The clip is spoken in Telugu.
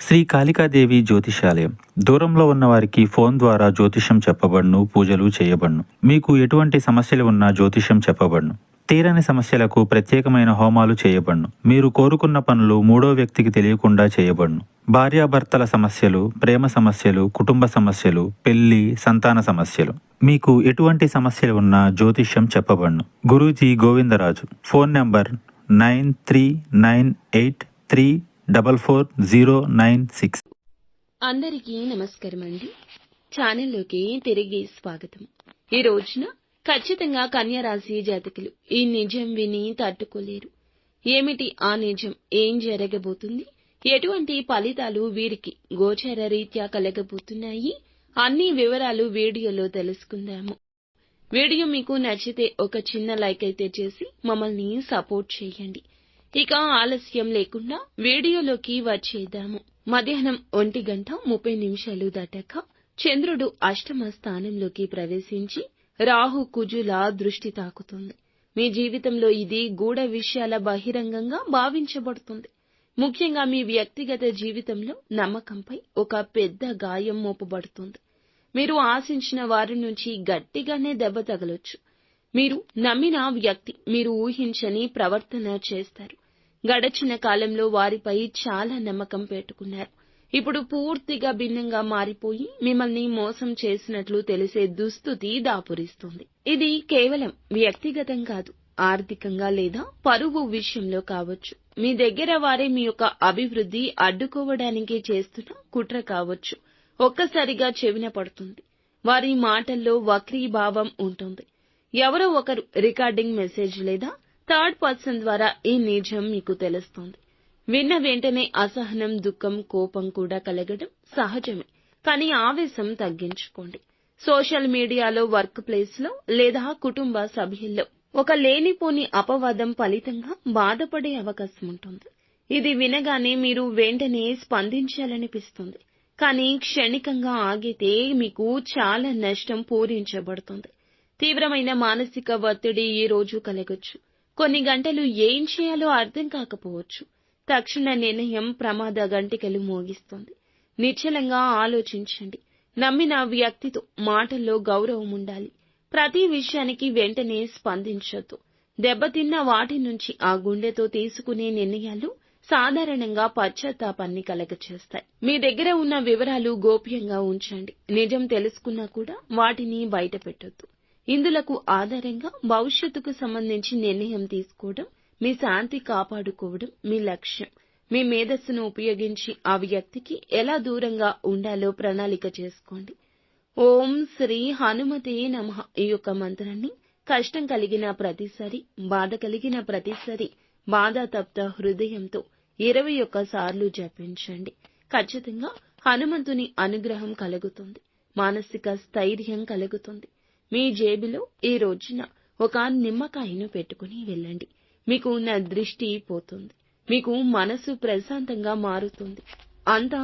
శ్రీ కాళికాదేవి జ్యోతిషాలయం. దూరంలో ఉన్న వారికి ఫోన్ ద్వారా జ్యోతిష్యం చెప్పబడును, పూజలు చేయబడును. మీకు ఎటువంటి సమస్యలు ఉన్నా జ్యోతిష్యం చెప్పబడును. తీరని సమస్యలకు ప్రత్యేకమైన హోమాలు చేయబడును. మీరు కోరుకున్న పనులు మూడో వ్యక్తికి తెలియకుండా చేయబడును. భార్యాభర్తల సమస్యలు, ప్రేమ సమస్యలు, కుటుంబ సమస్యలు, పెళ్లి, సంతాన సమస్యలు, మీకు ఎటువంటి సమస్యలు ఉన్నా జ్యోతిష్యం చెప్పబడును. గురూజీ గోవిందరాజు. Phone number 9398344096. అందరికీ నమస్కారం అండి. ఛానల్లోకి తిరిగి స్వాగతం. ఈ రోజున ఖచ్చితంగా కన్యా రాశి జాతకులు ఈ నిజం విని తట్టుకోలేరు. ఏమిటి ఆ నిజం? ఏం జరగబోతుంది? ఎటువంటి ఫలితాలు వీరికి గోచర రీత్యా కలగబోతున్నాయి? అన్ని వివరాలు వీడియోలో తెలుసుకుందాము. వీడియో మీకు నచ్చితే ఒక చిన్న లైక్ అయితే చేసి మమ్మల్ని సపోర్ట్ చేయండి. ఇక ఆలస్యం లేకుండా వీడియోలోకి వచ్చేద్దాము. మధ్యాహ్నం 1:30 దాటాక చంద్రుడు అష్టమ స్థానంలోకి ప్రవేశించి రాహు కుజుల దృష్టి తాకుతుంది. మీ జీవితంలో ఇది గూఢ విషయాల బహిరంగంగా భావించబడుతుంది. ముఖ్యంగా మీ వ్యక్తిగత జీవితంలో నమ్మకంపై ఒక పెద్ద గాయం మోపబడుతుంది. మీరు ఆశించిన వారి నుంచి గట్టిగానే దెబ్బ తగలొచ్చు. మీరు నమ్మిన వ్యక్తి మీరు ఊహించని ప్రవర్తన చేస్తారు. గడచిన కాలంలో వారిపై చాలా నమ్మకం పెట్టుకున్నారు. ఇప్పుడు పూర్తిగా భిన్నంగా మారిపోయి మిమ్మల్ని మోసం చేసినట్లు తెలిసే దుస్థితి దాపురిస్తుంది. ఇది కేవలం వ్యక్తిగతం కాదు, ఆర్థికంగా లేదా పరువు విషయంలో కావచ్చు. మీ దగ్గర వారే మీ యొక్క అభివృద్ధి అడ్డుకోవడానికి చేస్తున్న కుట్ర కావచ్చు. ఒక్కసారిగా చెవిన పడుతుంది. వారి మాటల్లో వక్రీభావం ఉంటుంది. ఎవరో ఒకరు రికార్డింగ్ మెసేజ్ లేదా థర్డ్ పర్సన్ ద్వారా ఈ నిజం మీకు తెలుస్తుంది. విన్న వెంటనే అసహనం, దుఃఖం, కోపం కూడా కలగడం సహజమే. కానీ ఆవేశం తగ్గించుకోండి. సోషల్ మీడియాలో, వర్క్ ప్లేస్ లో లేదా కుటుంబ సభ్యుల్లో ఒక లేనిపోని అపవాదం ఫలితంగా బాధపడే అవకాశం ఉంటుంది. ఇది వినగానే మీరు వెంటనే స్పందించాలనిపిస్తుంది. కానీ క్షణికంగా ఆగితే మీకు చాలా నష్టం పూరించబడుతుంది. తీవ్రమైన మానసిక ఒత్తిడి ఈ రోజు కలగొచ్చు. కొన్ని గంటలు ఏం చేయాలో అర్థం కాకపోవచ్చు. తక్షణ నిర్ణయం ప్రమాద గంటికలు మోగిస్తుంది. నిశ్చలంగా ఆలోచించండి. నమ్మిన వ్యక్తితో మాటల్లో గౌరవం ఉండాలి. ప్రతి విషయానికి వెంటనే స్పందించొద్దు. దెబ్బతిన్న వాటి నుంచి ఆ గుండెతో తీసుకునే నిర్ణయాలు సాధారణంగా పశ్చాత్తాపాన్ని కలగచేస్తాయి. మీ దగ్గర ఉన్న వివరాలు గోప్యంగా ఉంచండి. నిజం తెలుసుకున్నా కూడా వాటిని బయట పెట్టొద్దు. ఇందులకు ఆధారంగా భవిష్యత్తుకు సంబంధించి నిర్ణయం తీసుకోవడం, మీ శాంతి కాపాడుకోవడం మీ లక్ష్యం. మీ మేధస్సును ఉపయోగించి ఆ వ్యక్తికి ఎలా దూరంగా ఉండాలో ప్రణాళిక చేసుకోండి. ఓం శ్రీ హనుమతే నమః ఈ యొక్క మంత్రాన్ని కష్టం కలిగిన ప్రతిసారి, బాధ కలిగిన ప్రతిసారి బాధాతప్త హృదయంతో 21 సార్లు జపించండి. ఖచ్చితంగా హనుమంతుని అనుగ్రహం కలుగుతుంది. మానసిక స్థైర్యం కలుగుతుంది. మీ జేబులో ఈ రోజున ఒక నిమ్మకాయను పెట్టుకుని వెళ్ళండి. మీకు ఉన్న దృష్టి పోతుంది. మీకు మనసు ప్రశాంతంగా మారుతుంది. అంతా